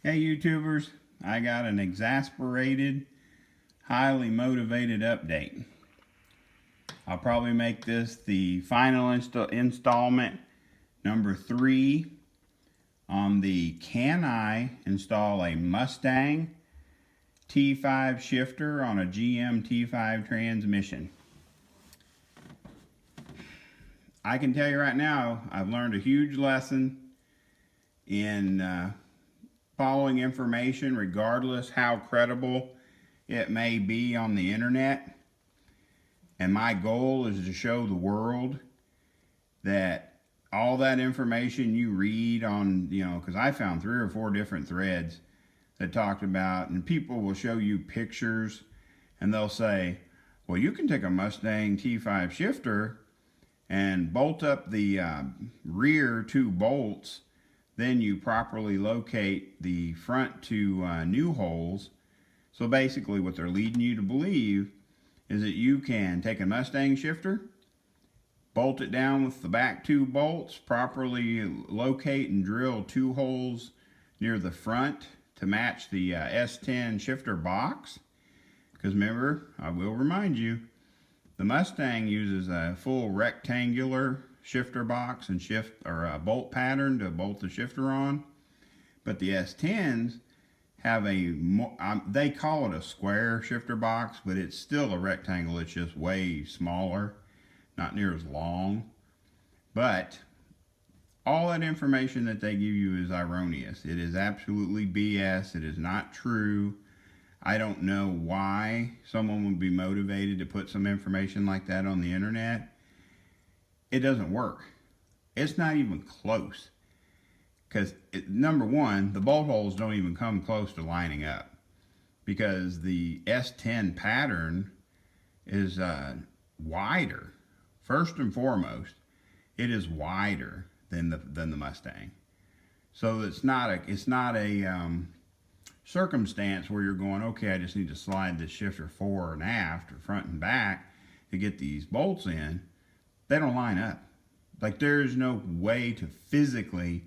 Hey YouTubers, I got an exasperated, highly motivated update. I'll probably make this the final installment, number 3, on the can I install a Mustang T-5 shifter on a GM T-5 transmission. I can tell you right now, I've learned a huge lesson in following information, regardless how credible it may be on the internet. And my goal is to show the world that all that information you read on, because I found 3 or 4 different threads that talked about, and people will show you pictures and they'll say, well, you can take a Mustang T-5 shifter and bolt up the rear 2 bolts. Then you properly locate the front 2 new holes. So basically what they're leading you to believe is that you can take a Mustang shifter, bolt it down with the back 2 bolts, properly locate and drill 2 holes near the front to match the S10 shifter box. Because remember, I will remind you, the Mustang uses a full rectangular shifter box and bolt pattern to bolt the shifter on, but the S10s have they call it a square shifter box, but it's still a rectangle. It's just way smaller, not near as long. But all that information that they give you is erroneous. It is absolutely BS. It is not true. I don't know why someone would be motivated to put some information like that on the internet. It doesn't work. It's not even close. Because, number one, the bolt holes don't even come close to lining up. Because the S10 pattern is wider. First and foremost, it is wider than the Mustang. So it's not a circumstance where you're going, okay, I just need to slide this shifter fore and aft or front and back to get these bolts in. They don't line up. Like, there's no way to physically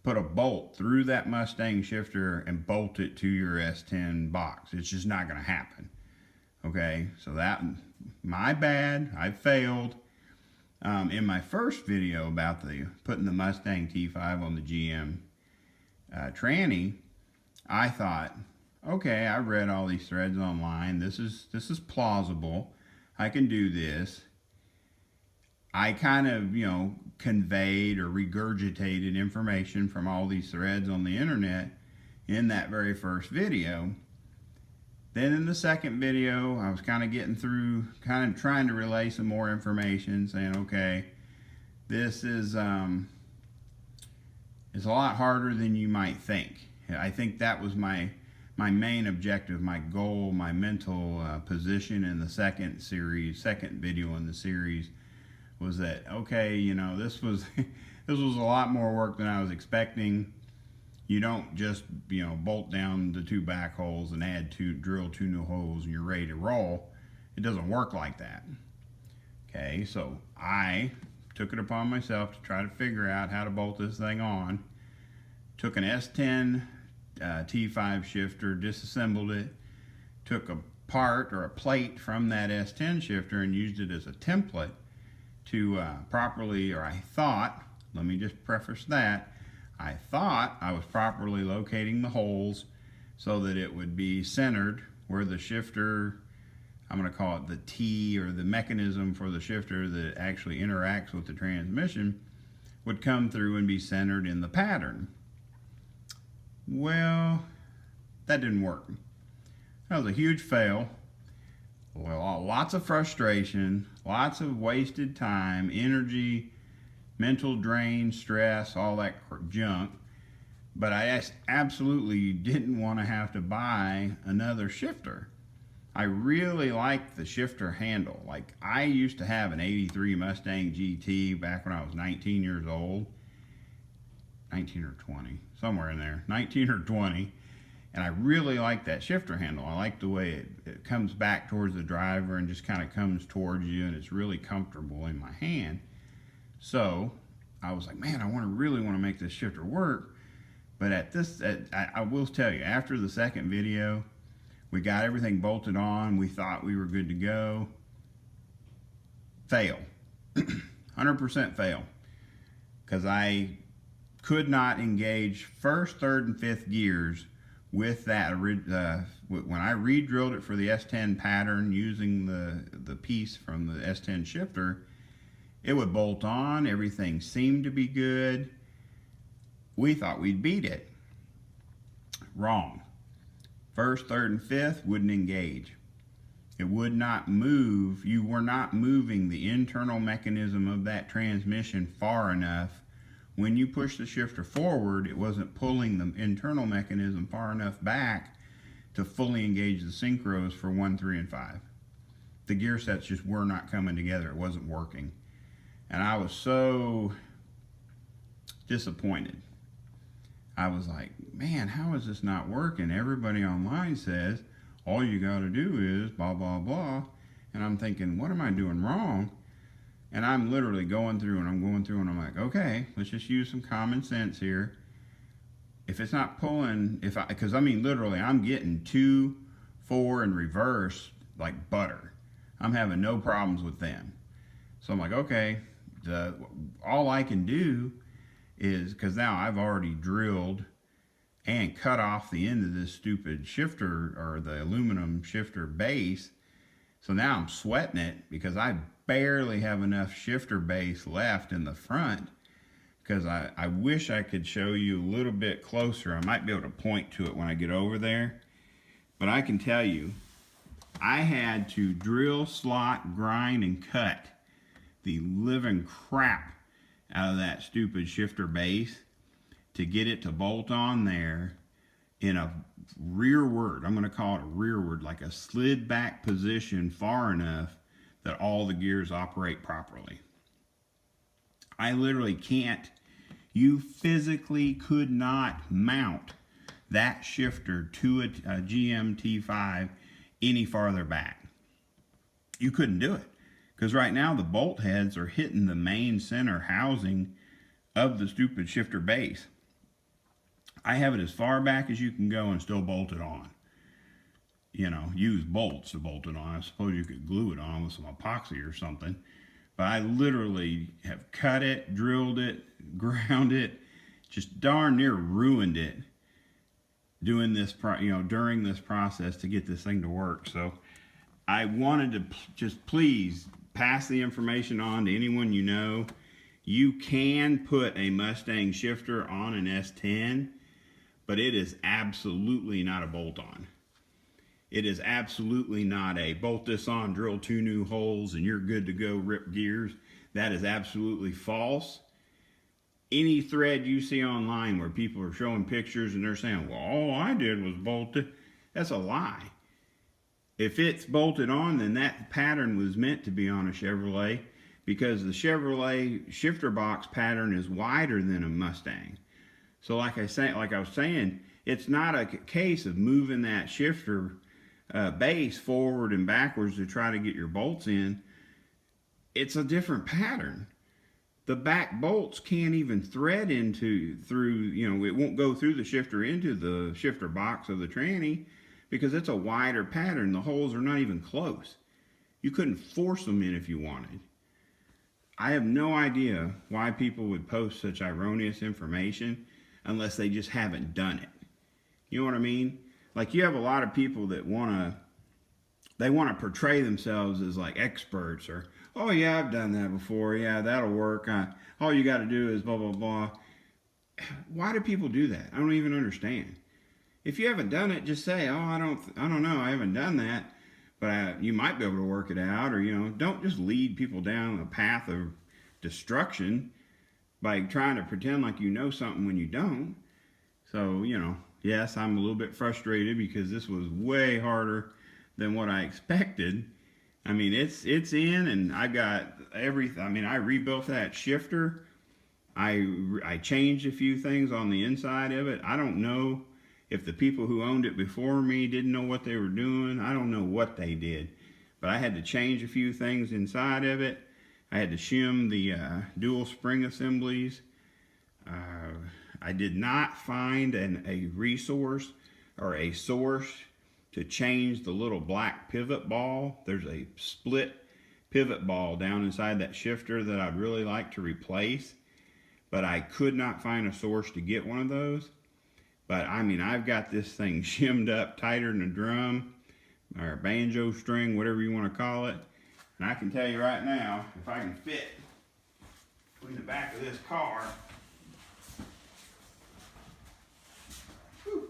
put a bolt through that Mustang shifter and bolt it to your S10 box. It's just not going to happen. Okay, so my bad. I failed. In my first video about putting the Mustang T5 on the GM tranny, I thought, okay, I read all these threads online. This is plausible. I can do this. I kind of, conveyed or regurgitated information from all these threads on the internet in that very first video. Then in the second video, I was kind of getting through, kind of trying to relay some more information, saying, okay, this is it's a lot harder than you might think. I think that was my main objective, my goal, my mental position in the second video in the series, was that, okay, this was this was a lot more work than I was expecting. You don't just bolt down the 2 back holes and drill 2 new holes and you're ready to roll. It doesn't work like that. Okay, so I took it upon myself to try to figure out how to bolt this thing on. Took an S10 T5 shifter, disassembled it, took a part or a plate from that S10 shifter and used it as a template to let me just preface that, I thought I was properly locating the holes so that it would be centered where the shifter, I'm going to call it the T, or the mechanism for the shifter that actually interacts with the transmission, would come through and be centered in the pattern. Well, that didn't work. That was a huge fail. Well, lots of frustration, lots of wasted time, energy, mental drain, stress, all that junk. But I absolutely didn't want to have to buy another shifter. I really liked the shifter handle. Like, I used to have an 83 Mustang GT back when I was 19 years old. 19 or 20, somewhere in there, 19 or 20. And I really like that shifter handle. I like the way it comes back towards the driver and just kind of comes towards you, and it's really comfortable in my hand. So I was like, man, I really want to make this shifter work. But I will tell you, after the second video, we got everything bolted on. We thought we were good to go. Fail. 100% fail. Because I could not engage first, third, and fifth gears with that. When I re-drilled it for the S10 pattern using the piece from the S10 shifter, it would bolt on. Everything seemed to be good. We thought we'd beat it. Wrong. First, third, and fifth wouldn't engage. It would not move. You were not moving the internal mechanism of that transmission far enough. When you push the shifter forward, it wasn't pulling the internal mechanism far enough back to fully engage the synchros for 1, 3, and 5. The gear sets just were not coming together. It wasn't working. And I was so disappointed. I was like, man, how is this not working? Everybody online says, all you got to do is blah, blah, blah. And I'm thinking, what am I doing wrong? And I'm literally going through and I'm like, okay, let's just use some common sense here. If it's not pulling, because I mean, literally, I'm getting 2, 4, and reverse like butter. I'm having no problems with them. So I'm like, okay, all I can do is, because now I've already drilled and cut off the end of this stupid shifter, or the aluminum shifter base. So now I'm sweating it because I barely have enough shifter base left in the front. Because I wish I could show you a little bit closer. I might be able to point to it when I get over there. But I can tell you, I had to drill, slot, grind, and cut the living crap out of that stupid shifter base to get it to bolt on there in a rearward, I'm going to call it a rearward, like a slid back position far enough that all the gears operate properly. I literally can't, you physically could not mount that shifter to a GM T-5 any farther back. You couldn't do it. Because right now the bolt heads are hitting the main center housing of the stupid shifter base. I have it as far back as you can go and still bolt it on. You know, use bolts to bolt it on. I suppose you could glue it on with some epoxy or something. But I literally have cut it, drilled it, ground it, just darn near ruined it doing this, during this process to get this thing to work. So I wanted to just please pass the information on to anyone you know. You can put a Mustang shifter on an S10, but it is absolutely not a bolt-on. It is absolutely not a bolt this on, drill 2 new holes, and you're good to go, rip gears. That is absolutely false. Any thread you see online where people are showing pictures and they're saying, well, all I did was bolt it, that's a lie. If it's bolted on, then that pattern was meant to be on a Chevrolet, because the Chevrolet shifter box pattern is wider than a Mustang. So like I was saying, it's not a case of moving that shifter base forward and backwards to try to get your bolts in. It's a different pattern. The back bolts can't even thread through, it won't go through the shifter into the shifter box of the tranny because it's a wider pattern. The holes are not even close. You couldn't force them in if you wanted. I have no idea why people would post such erroneous information unless they just haven't done it. You know what I mean? Like, you have a lot of people that want to portray themselves as like experts, or, oh yeah, I've done that before. Yeah, that'll work. All you got to do is blah, blah, blah. Why do people do that? I don't even understand. If you haven't done it, just say, oh, I don't know. I haven't done that, but you might be able to work it out. Or, don't just lead people down a path of destruction by trying to pretend like you know something when you don't. So, yes, I'm a little bit frustrated because this was way harder than what I expected. I mean, it's in, and I got everything. I mean, I rebuilt that shifter. I changed a few things on the inside of it. I don't know if the people who owned it before me didn't know what they were doing. I don't know what they did, but I had to change a few things inside of it. I had to shim the dual spring assemblies. I did not find a resource or a source to change the little black pivot ball. There's a split pivot ball down inside that shifter that I'd really like to replace, but I could not find a source to get one of those. But I mean, I've got this thing shimmed up tighter than a drum or a banjo string, whatever you want to call it. And I can tell you right now, if I can fit between the back of this car, whew,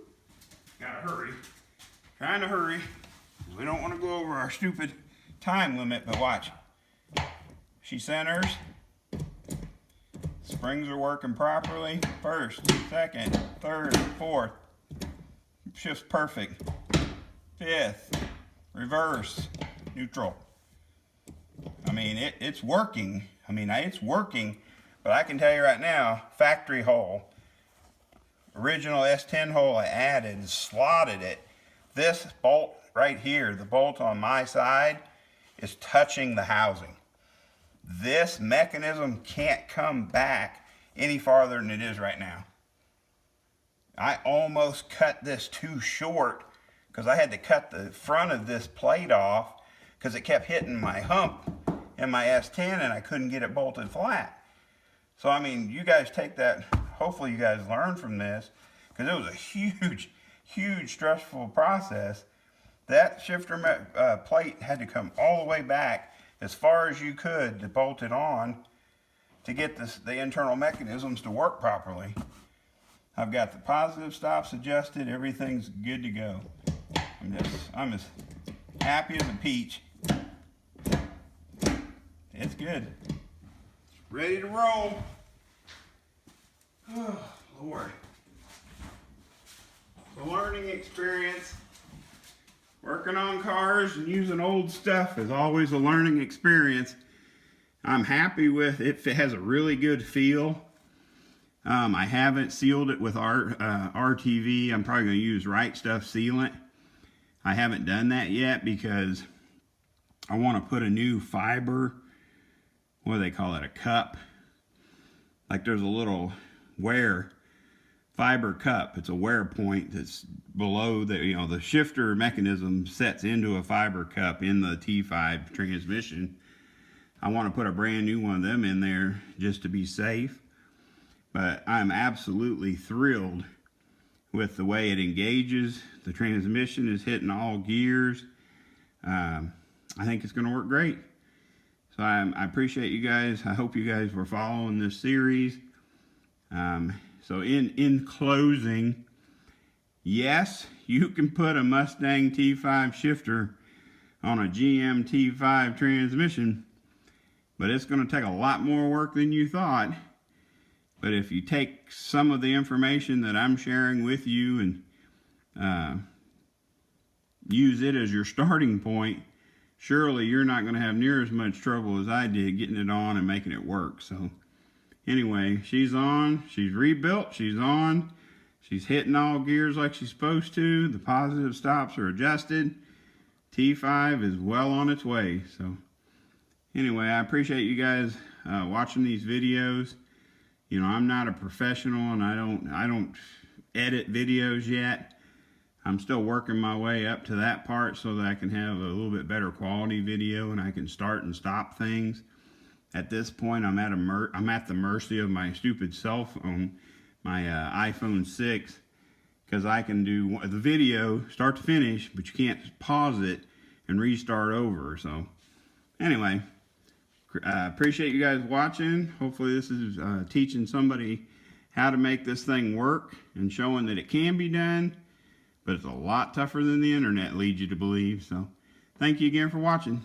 gotta hurry, trying to hurry. We don't want to go over our stupid time limit, but watch. She centers. Springs are working properly. First, second, third, fourth. Shifts perfect. Fifth, reverse, neutral. I mean, it's working. I mean, it's working, but I can tell you right now, factory hole, original S10 hole I added, slotted it. This bolt right here, the bolt on my side, is touching the housing. This mechanism can't come back any farther than it is right now. I almost cut this too short because I had to cut the front of this plate off because it kept hitting my hump in my S10 and I couldn't get it bolted flat. So I mean, you guys take that, hopefully you guys learn from this, because it was a huge stressful process. That shifter plate had to come all the way back as far as you could to bolt it on to get the internal mechanisms to work properly. I've got the positive stops adjusted, everything's good to go. I'm as happy as a peach. It's good. It's ready to roll. Oh, Lord. The learning experience. Working on cars and using old stuff is always a learning experience. I'm happy with it. It has a really good feel. I haven't sealed it with RTV. I'm probably going to use Right Stuff sealant. I haven't done that yet because I want to put a new fiber, what do they call it, a cup. Like there's a little wear fiber cup. It's a wear point that's below the, the shifter mechanism sets into a fiber cup in the T5 transmission. I want to put a brand new one of them in there just to be safe. But I'm absolutely thrilled with the way it engages. The transmission is hitting all gears. I think it's going to work great. So I appreciate you guys. I hope you guys were following this series. So in closing, yes, you can put a Mustang T5 shifter on a GM T5 transmission, but it's going to take a lot more work than you thought. But if you take some of the information that I'm sharing with you and use it as your starting point, surely you're not going to have near as much trouble as I did getting it on and making it work. So anyway, she's on, she's rebuilt, she's on, she's hitting all gears like she's supposed to. The positive stops are adjusted. T5 is well on its way. So anyway, I appreciate you guys watching these videos. I'm not a professional and I don't edit videos yet. I'm still working my way up to that part so that I can have a little bit better quality video and I can start and stop things. At this point, I'm at the mercy of my stupid cell phone, my iPhone 6, because I can do the video start to finish, but you can't pause it and restart over. So anyway, appreciate you guys watching. Hopefully this is teaching somebody how to make this thing work and showing that it can be done, but it's a lot tougher than the internet leads you to believe. So thank you again for watching.